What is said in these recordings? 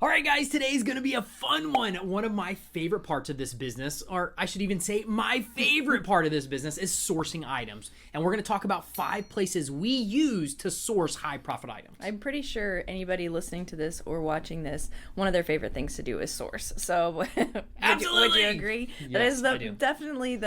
All right, guys, today's going to be a fun one. One of my favorite parts of this business, or I should even say my favorite part of this business, is sourcing items. And we're going to talk about 5 places we use to source high profit items. I'm pretty sure anybody listening to this or watching this, one of their favorite things to do is source. So Absolutely. Would you agree? Yes, that I do. is definitely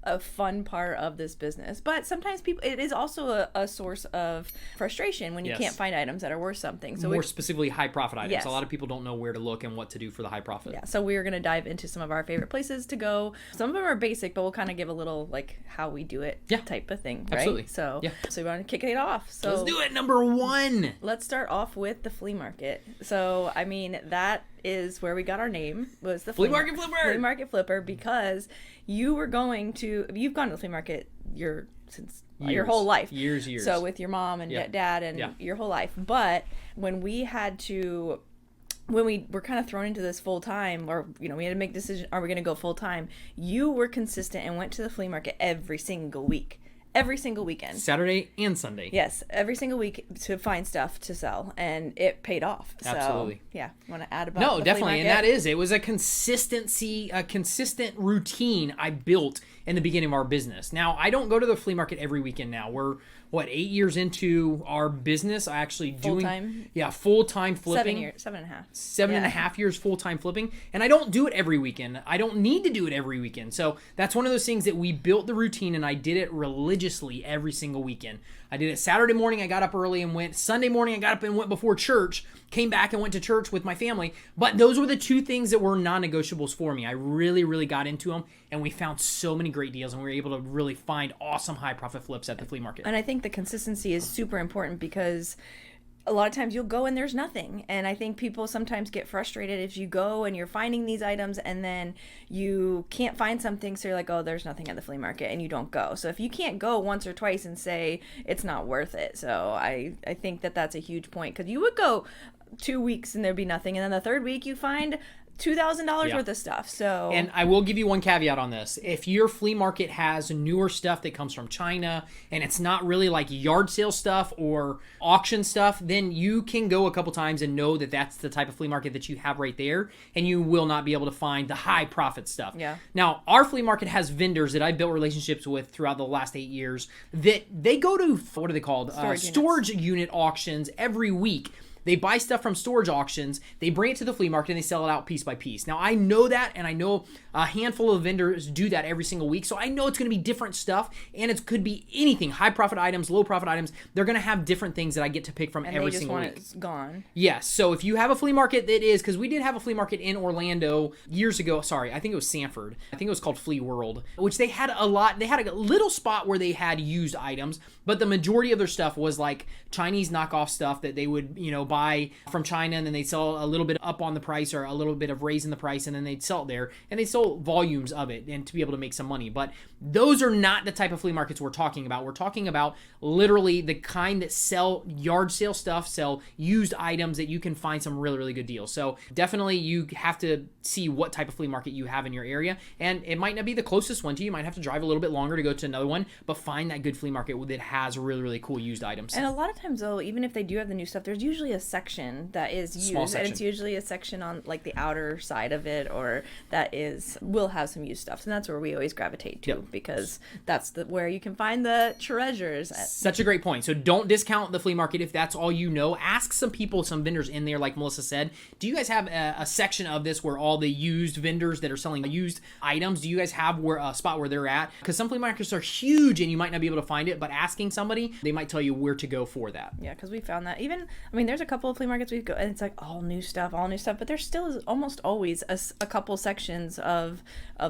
a fun part of this business. But sometimes it is also a source of frustration when you Yes. can't find items that are worth something. So More specifically, high profit items. Yes. A lot of people don't know where to look and what to do for the high profit. yeah, so we're going to dive into some of our favorite places to go. Some of them are basic, but we'll kind of give a little like how we do it type of thing, right? Absolutely. So Yeah. we want to kick it off. So Let's do it. Number 1. let's start off with the flea market. So, I mean, that is where we got our name, was the Flea Market Flipper. Flea Market Flipper, because you've gone to the flea market your whole life. Years. So with your mom and dad and your whole life. But when we were kind of thrown into this full time, or we had to make a decision, are we going to go full time? You were consistent and went to the flea market every single week. Every single weekend. Saturday and Sunday. Yes, every single week to find stuff to sell, and it paid off. Absolutely. So, yeah, want to add about No, the definitely, flea and market? it was a consistent routine I built in the beginning of our business. Now, I don't go to the flea market every weekend now. We're 8 years into our business. I actually Full-time? full-time flipping. 7 years, 7.5. 7.5 years full-time flipping, and I don't do it every weekend. I don't need to do it every weekend. So that's one of those things that we built the routine, and I did it religiously every single weekend. I did it Saturday morning. I got up early and went. Sunday morning, I got up and went before church, came back and went to church with my family. But those were the 2 things that were non-negotiables for me. I really, really got into them, and we found so many great deals, and we were able to really find awesome high-profit flips at the flea market. And I think the consistency is super important, because a lot of times you'll go and there's nothing. And I think people sometimes get frustrated if you go and you're finding these items and then you can't find something. So you're like, oh, there's nothing at the flea market, and you don't go. So if you can't go once or twice and say it's not worth it. So I think that's a huge point, because you would go 2 weeks and there'd be nothing. And then the 3rd week you find $2,000 worth of stuff. So, and I will give you one caveat on this. If your flea market has newer stuff that comes from China and it's not really like yard sale stuff or auction stuff, then you can go a couple times and know that that's the type of flea market that you have right there, and you will not be able to find the high profit stuff. Yeah. Now, our flea market has vendors that I built relationships with throughout the last 8 years that they go to, what are they called? Storage unit auctions every week. They buy stuff from storage auctions, they bring it to the flea market, and they sell it out piece by piece. Now, I know that, and I know a handful of vendors do that every single week, so I know it's going to be different stuff, and it could be anything, high profit items, low profit items. They're going to have different things that I get to pick from every single week. And they just want it gone. Yes, so if you have a flea market that is, because we did have a flea market in Orlando years ago, I think it was Sanford. I think it was called Flea World, which they had a little spot where they had used items, but the majority of their stuff was like Chinese knockoff stuff that they would, buy from China, and then they'd sell a little bit up on the price or a little bit of raise in the price, and then they'd sell it there, and they sold volumes of it and to be able to make some money. But those are not the type of flea markets we're talking about. We're talking about literally the kind that sell yard sale stuff, sell used items that you can find some really, really good deals. So definitely you have to see what type of flea market you have in your area, and it might not be the closest one to you. You might have to drive a little bit longer to go to another one, but find that good flea market that has really, really cool used items. And a lot of times, though, even if they do have the new stuff, there's usually a section that is used, Small section. and it's usually a section on like the outer side of it, or will have some used stuff, and that's where we always gravitate to, because that's where you can find the treasures. Such a great point. So don't discount the flea market if that's all you know. Ask some people, some vendors in there, like Melissa said, do you guys have a section of this where all the used vendors that are selling used items, do you guys have a spot where they're at? Because some flea markets are huge and you might not be able to find it, but asking somebody, they might tell you where to go for that. Yeah, because we found that there's a couple of flea markets we go, and it's like all new stuff, but there still is almost always a couple sections of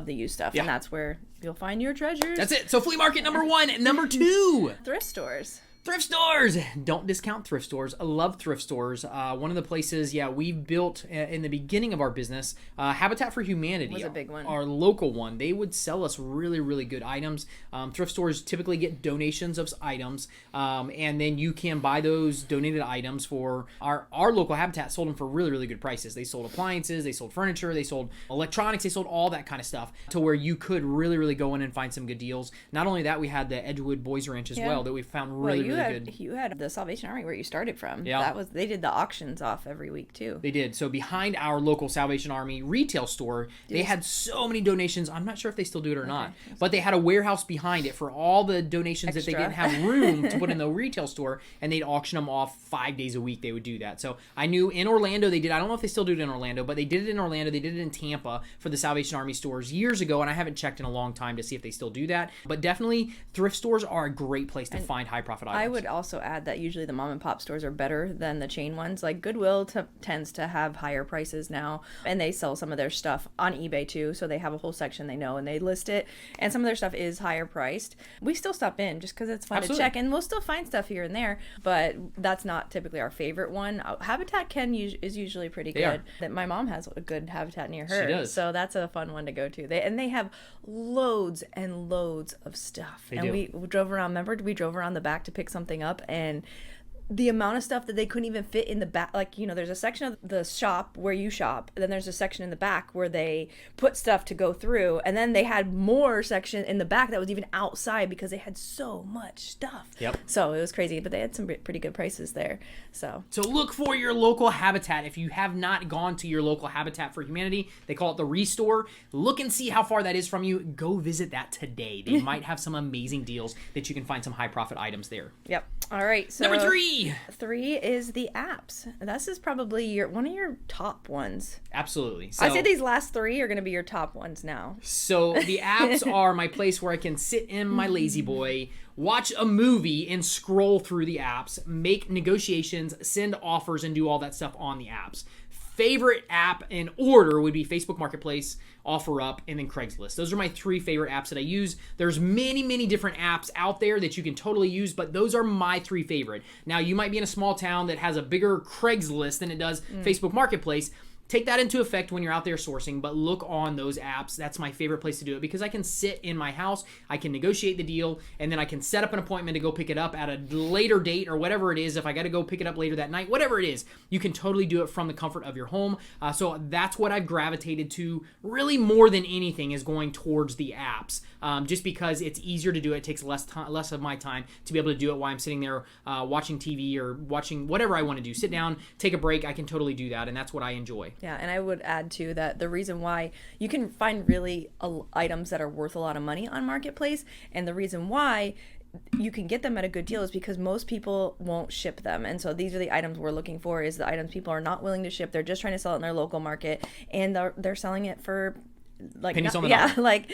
the used stuff, and that's where you'll find your treasures. That's it. So flea market number 1. Number 2, thrift stores. Thrift stores! Don't discount thrift stores. I love thrift stores. One of the places, we built in the beginning of our business, Habitat for Humanity. Was a big one. Our local one. They would sell us really, really good items. Thrift stores typically get donations of items, and then you can buy those donated items for our local Habitat sold them for really, really good prices. They sold appliances, they sold furniture, they sold electronics, they sold all that kind of stuff to where you could really, really go in and find some good deals. Not only that, we had the Edgewood Boys Ranch as well that we found really, really good. You had the Salvation Army where you started from. Yeah. They did the auctions off every week too. They did. So behind our local Salvation Army retail store, they had so many donations. I'm not sure if they still do it or not, but they had a warehouse behind it for all the donations that they didn't have room to put in the retail store, and they'd auction them off 5 days a week. They would do that. So I knew in Orlando they did. I don't know if they still do it in Orlando, but they did it in Orlando. They did it in Tampa for the Salvation Army stores years ago, and I haven't checked in a long time to see if they still do that. But definitely thrift stores are a great place to find high profit items. I would also add that usually the mom and pop stores are better than the chain ones. Like Goodwill tends to have higher prices now, and they sell some of their stuff on eBay too. So they have a whole section they know and they list it, and some of their stuff is higher priced. We still stop in just because it's fun to check, and we'll still find stuff here and there, but that's not typically our favorite one. Habitat is usually pretty good. That my mom has a good Habitat near her. She does. So that's a fun one to go to. They have loads and loads of stuff. We drove around. Remember, we drove around the back to pick something up, and the amount of stuff that they couldn't even fit in the back. Like, there's a section of the shop where you shop, and then there's a section in the back where they put stuff to go through, and then they had more section in the back that was even outside because they had so much stuff. Yep. So it was crazy, but they had some pretty good prices there. So look for your local Habitat. If you have not gone to your local Habitat for Humanity, they call it the Restore. Look and see how far that is from you. Go visit that today. They might have some amazing deals that you can find some high profit items there. Yep. All right. So number 3 is the apps. This is probably one of your top ones. Absolutely. So, I say these last 3 are going to be your top ones now. So the apps are my place where I can sit in my lazy boy, watch a movie, and scroll through the apps, make negotiations, send offers, and do all that stuff on the apps. Favorite app in order would be Facebook Marketplace, OfferUp, and then Craigslist. Those are my 3 favorite apps that I use. There's many different apps out there that you can totally use, but those are my 3 favorite. Now, you might be in a small town that has a bigger Craigslist than it does Facebook Marketplace. Take that into effect when you're out there sourcing, but look on those apps. That's my favorite place to do it because I can sit in my house, I can negotiate the deal, and then I can set up an appointment to go pick it up at a later date or whatever it is. If I got to go pick it up later that night, whatever it is, you can totally do it from the comfort of your home. So that's what I've gravitated to really more than anything is going towards the apps, just because it's easier to do it. It takes less of my time to be able to do it while I'm sitting there watching TV or watching whatever I want to do. Sit down, take a break. I can totally do that, and that's what I enjoy. Yeah, and I would add too that the reason why you can find really items that are worth a lot of money on Marketplace, and the reason why you can get them at a good deal is because most people won't ship them. And so these are the items we're looking for, is the items people are not willing to ship. They're just trying to sell it in their local market, and they're selling it for like pennies on the dollar. Like,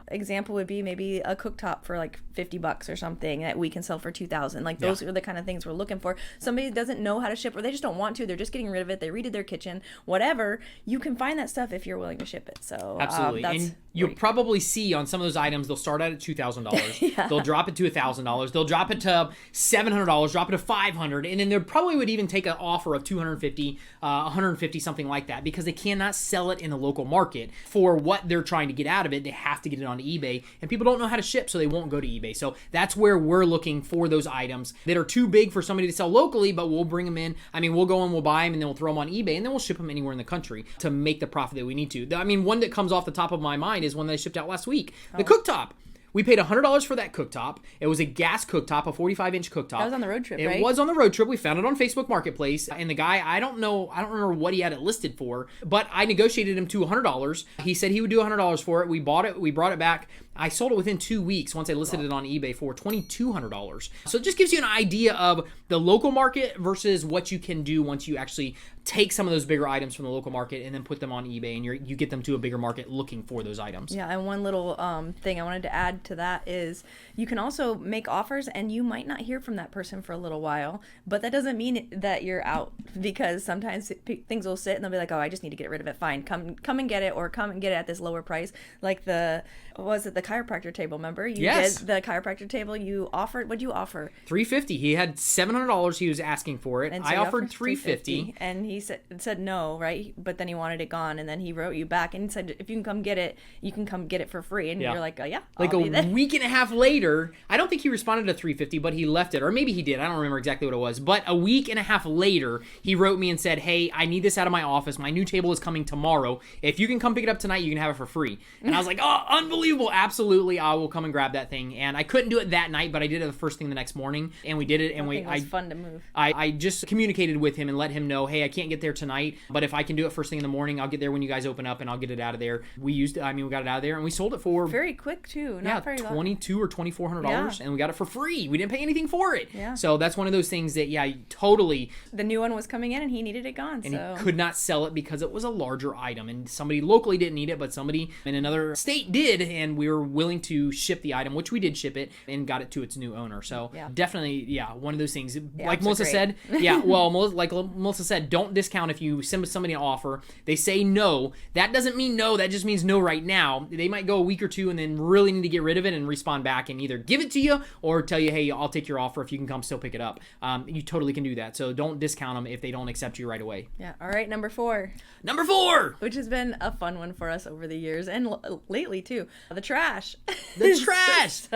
example would be maybe a cooktop for like $50 or something that we can sell for $2,000. Like those are the kind of things we're looking for. Somebody doesn't know how to ship, or they just don't want to. They're just getting rid of it. They redid their kitchen, whatever. You can find that stuff if you're willing to ship it. So absolutely, and you'll probably see on some of those items they'll start out at $2,000. They'll drop it to $1,000. They'll drop it to $700. Drop it to $500, and then they probably would even take an offer of $250, $150, something like that, because they cannot sell it in the local market for what they're trying to get out of it. They have to get it onto eBay, and people don't know how to ship, so they won't go to eBay. So that's where we're looking for those items that are too big for somebody to sell locally, but we'll bring them in. I mean, we'll go and we'll buy them, and then we'll throw them on eBay, and then we'll ship them anywhere in the country to make the profit that we need to. I mean, one that comes off the top of my mind is one that I shipped out last week, the cooktop. We paid $100 for that cooktop. It was a gas cooktop, a 45-inch cooktop. That was on the road trip, right? It was on the road trip. We found it on Facebook Marketplace. And the guy, I don't remember what he had it listed for, but I negotiated him to $100. He said he would do $100 for it. We bought it. We brought it back. I sold it within 2 weeks once I listed it on eBay for $2,200. So it just gives you an idea of the local market versus what you can do once you actually take some of those bigger items from the local market and then put them on eBay, and you get them to a bigger market looking for those items. Yeah, and one little thing I wanted to add to that is you can also make offers, and you might not hear from that person for a little while, but that doesn't mean that you're out, because sometimes things will sit and they'll be like, oh, I just need to get rid of it. Fine, come and get it, or come and get it at this lower price. Like the chiropractor table, remember? Yes. Did the chiropractor table, you offered, what'd you offer? $350. He had $700 he was asking for it. And so I offered $350. And he said no, right? But then he wanted it gone, and then he wrote you back and said, if you can come get it, you can come get it for free. And you're like, oh, yeah, like a week and a half later, I don't think he responded to $350, but he left it, or maybe he did. I don't remember exactly what it was. But a week and a half later, he wrote me and said, hey, I need this out of my office. My new table is coming tomorrow. If you can come pick it up tonight, you can have it for free. And I was like, oh, unbelievable. Absolutely absolutely, I will come and grab that thing. And I couldn't do it that night, but I did it the first thing the next morning, and we did it. And it was fun to move. I just communicated with him and let him know, hey, I can't get there tonight, but if I can do it first thing in the morning, I'll get there when you guys open up, and I'll get it out of there. We got it out of there, and we sold it for very quick too. Not very long. $2,200 or $2,400, and we got it for free. We didn't pay anything for it. Yeah. So that's one of those things that, totally. The new one was coming in, and he needed it gone. And he could not sell it because it was a larger item, and somebody locally didn't need it, but somebody in another state did, and we were willing to ship the item, which we did ship it, and got it to its new owner. So definitely, one of those things. Like Melissa said, like Melissa said, don't discount if you send somebody an offer. They say no. That doesn't mean no. That just means no right now. They might go a week or two and then really need to get rid of it and respond back and either give it to you or tell you, hey, I'll take your offer if you can come still pick it up. You totally can do that. So don't discount them if they don't accept you right away. Yeah. All right. Number 4. Which has been a fun one for us over the years and lately too. The trash. The trash.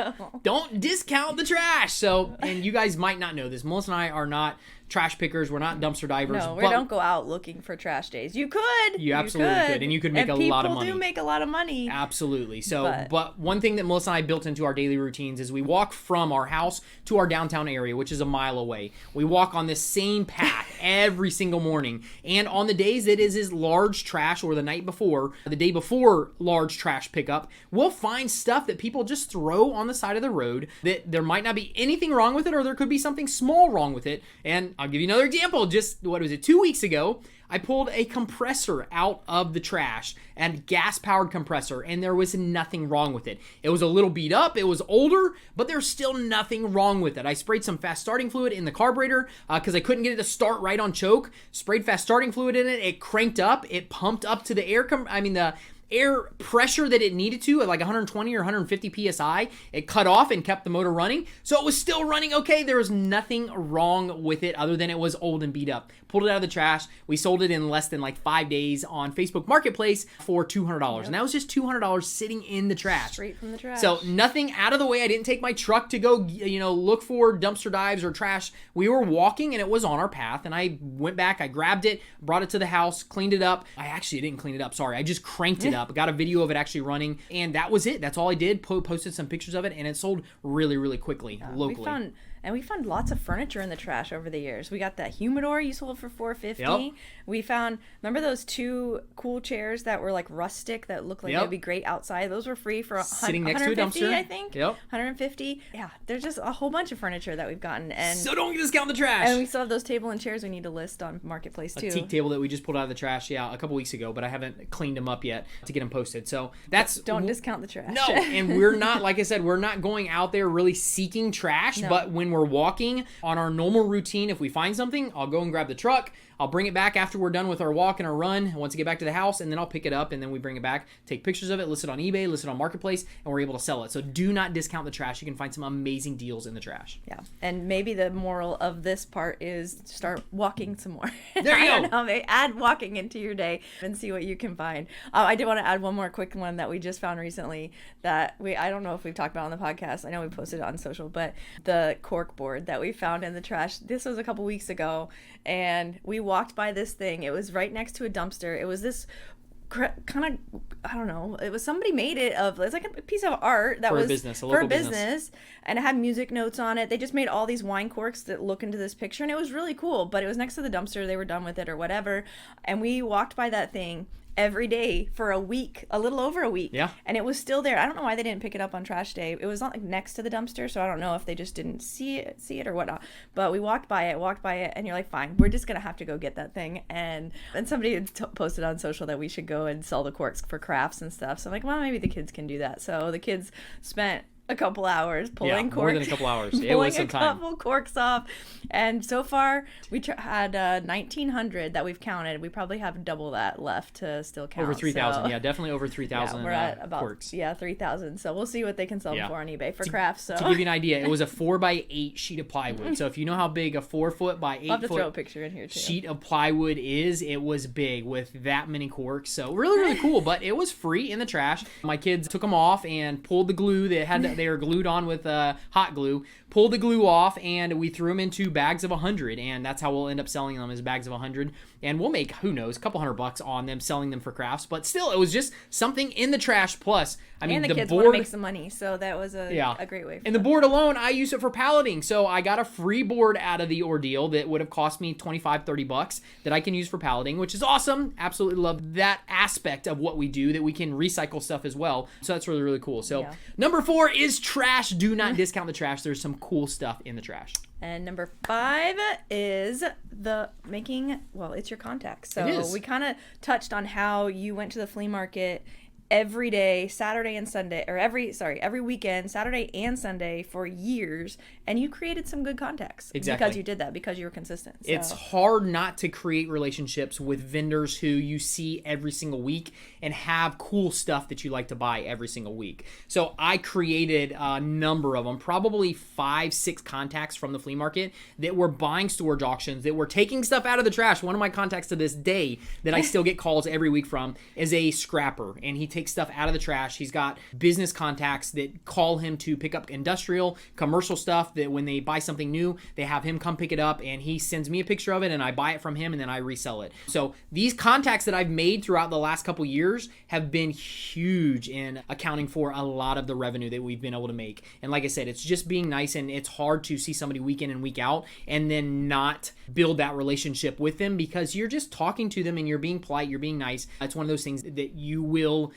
Don't discount the trash. So, and you guys might not know this. Melissa and I are not trash pickers. We're not dumpster divers. No, we don't go out looking for trash days. You could. You absolutely could. And you could make a lot of money. People do make a lot of money. Absolutely. So, but one thing that Melissa and I built into our daily routines is we walk from our house to our downtown area, which is a mile away. We walk on this same path every single morning. And on the days that is large trash or the day before large trash pickup, we'll find stuff that people just throw on the side of the road that there might not be anything wrong with it, or there could be something small wrong with it. And I'll give you another example. Just, 2 weeks ago, I pulled a compressor out of the trash, and gas-powered compressor, and there was nothing wrong with it. It was a little beat up, it was older, but there's still nothing wrong with it. I sprayed some fast starting fluid in the carburetor because I couldn't get it to start right on choke. Sprayed fast starting fluid in it, it cranked up, it pumped up to the the air pressure that it needed to at like 120 or 150 psi. It cut off and kept the motor running, so it was still running okay. There was nothing wrong with it other than it was old and beat up. Pulled it out of the trash. We sold it in less than like 5 days on Facebook Marketplace for $200. And that was just $200 sitting in the trash. Straight from the trash. So nothing out of the way. I didn't take my truck to go, look for dumpster dives or trash. We were walking and it was on our path, and I went back, I grabbed it, brought it to the house, cleaned it up. I actually didn't clean it up. Sorry. I just cranked it up. Got a video of it actually running, and that was it. That's all I did. Posted some pictures of it, and it sold really, really quickly locally. We found lots of furniture in the trash over the years. We got that humidor you sold for $450. Yep. We found, remember those 2 cool chairs that were like rustic that looked like they'd be great outside? Those were free for sitting next to a dumpster, I think. Yep. 150. Yeah, there's just a whole bunch of furniture that we've gotten. And so don't discount the trash. And we still have those table and chairs we need to list on Marketplace too. A teak table that we just pulled out of the trash, a couple weeks ago, but I haven't cleaned them up yet to get them posted. So don't discount the trash. No, and we're not, like I said, we're not going out there really seeking trash, but when we're walking on our normal routine, if we find something, I'll go and grab the truck. I'll bring it back after we're done with our walk and our run. Once I get back to the house, and then I'll pick it up, and then we bring it back, take pictures of it, list it on eBay, list it on Marketplace, and we're able to sell it. So do not discount the trash. You can find some amazing deals in the trash. Yeah, and maybe the moral of this part is start walking some more. There you go. I don't know, maybe add walking into your day and see what you can find. I did want to add one more quick one that we just found recently that I don't know if we've talked about on the podcast. I know we posted it on social, but the cork board that we found in the trash. This was a couple weeks ago, and we walked by this thing. It was right next to a dumpster. It was this kind of, I don't know, it was somebody made it of, it's like a piece of art that for was a business, for a business, and it had music notes on it. They just made all these wine corks that look into this picture, and it was really cool, but it was next to the dumpster. They were done with it or whatever, and we walked by that thing every day for a week, a little over a week. Yeah. And it was still there. I don't know why they didn't pick it up on trash day. It was not like next to the dumpster, so I don't know if they just didn't see it or whatnot. But we walked by it, and you're like, fine, we're just gonna have to go get that thing. And somebody had posted on social that we should go and sell the corks for crafts and stuff. So I'm like, well, maybe the kids can do that. So the kids spent a couple hours pulling corks. More than a couple hours. It was some time. Pulling a couple corks off. And so far, we had 1,900 that we've counted. We probably have double that left to still count. Over 3,000. Yeah, definitely over 3,000 we're at about, corks. 3,000. So we'll see what they can sell them for on eBay for crafts. So. To give you an idea, it was a 4x8 sheet of plywood. So if you know how big a 4 foot by 8 I'll have to foot throw a picture in here too. Sheet of plywood is, it was big with that many corks. So really, really cool. But it was free in the trash. My kids took them off and pulled the glue. They had They are glued on with hot glue. Pulled the glue off, and we threw them into bags of 100, and that's how we'll end up selling them, as bags of 100. And we'll make, who knows, a couple $100 on them selling them for crafts. But still, it was just something in the trash. Plus, I mean, and the kids board want to make some money, so that was a great way. And the board alone, I use it for palleting. So I got a free board out of the ordeal that would have cost me $25-$30 that I can use for palleting, which is awesome. Absolutely love that aspect of what we do, that we can recycle stuff as well. So that's really, really cool. So number 4 is trash. Do not discount the trash. There's some cool stuff in the trash. And number 5 is it's your contacts. So we kind of touched on how you went to the flea market every day, Saturday and Sunday, or every weekend, Saturday and Sunday for years, and you created some good contacts. Exactly. Because you did that, because you were consistent. So. It's hard not to create relationships with vendors who you see every single week and have cool stuff that you like to buy every single week. So I created a number of them, probably 5-6 contacts from the flea market that were buying storage auctions, that were taking stuff out of the trash. One of my contacts to this day that I still get calls every week from is a scrapper, and he takes stuff out of the trash. He's got business contacts that call him to pick up industrial, commercial stuff that when they buy something new, they have him come pick it up, and he sends me a picture of it, and I buy it from him, and then I resell it. So these contacts that I've made throughout the last couple years have been huge in accounting for a lot of the revenue that we've been able to make. And like I said, it's just being nice, and it's hard to see somebody week in and week out and then not build that relationship with them, because you're just talking to them and you're being polite, you're being nice. It's one of those things that you will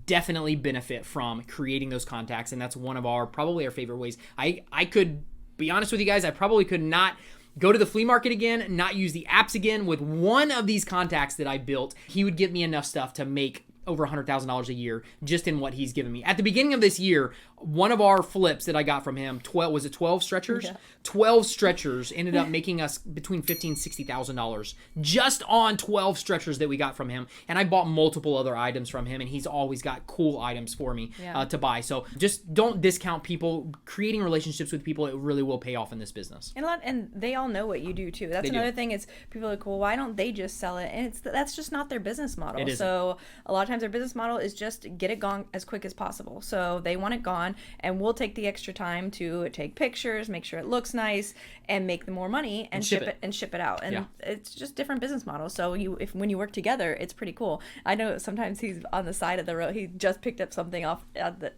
definitely benefit from creating those contacts, and that's one of probably our favorite ways. I could be honest with you guys, I probably could not go to the flea market again, not use the apps again. With one of these contacts that I built, he would give me enough stuff to make over $100,000 a year just in what he's given me. At the beginning of this year, one of our flips that I got from him, 12 stretchers? Yeah. 12 stretchers ended up making us between $15,000 and $60,000 just on 12 stretchers that we got from him. And I bought multiple other items from him, and he's always got cool items for me to buy. So just don't discount people. Creating relationships with people, it really will pay off in this business. And they all know what you do too. That's another thing. Is people are like, well, why don't they just sell it? And that's just not their business model. It isn't. So a lot of times their business model is just get it gone as quick as possible. So they want it gone, and we'll take the extra time to take pictures, make sure it looks nice, and make them more money and ship it out. And it's just different business models. So when you work together, it's pretty cool. I know sometimes he's on the side of the road. He just picked up something off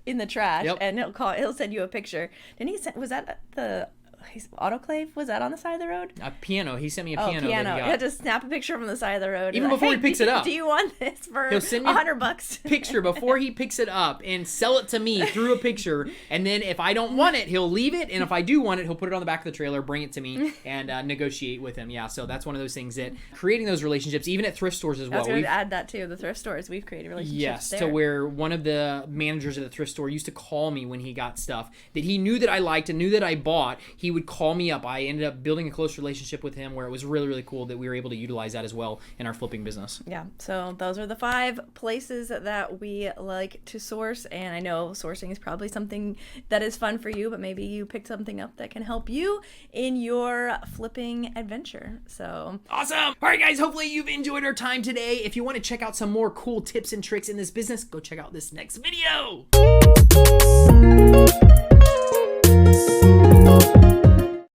in the trash, and he'll send you a picture. Was that the his autoclave? Was that on the side of the road? A piano. He sent me a piano. Piano. You had to snap a picture from the side of the road. Even before he picks it up. Do you want this for He'll send me $100? Picture before he picks it up and sell it to me through a picture. And then if I don't want it, he'll leave it. And if I do want it, he'll put it on the back of the trailer, bring it to me, and negotiate with him. Yeah, so that's one of those things that creating those relationships, even at thrift stores as well. I was going to add that too. The thrift stores, we've created relationships there. Yes, to where one of the managers at the thrift store used to call me when he got stuff that he knew that I liked and knew that I bought. He would call me up. I ended up building a close relationship with him where it was really, really cool that we were able to utilize that as well in our flipping business. Yeah, so those are the 5 places that we like to source, and I know sourcing is probably something that is fun for you, but maybe you picked something up that can help you in your flipping adventure. So awesome! All right, guys, hopefully you've enjoyed our time today. If you want to check out some more cool tips and tricks in this business, go check out this next video.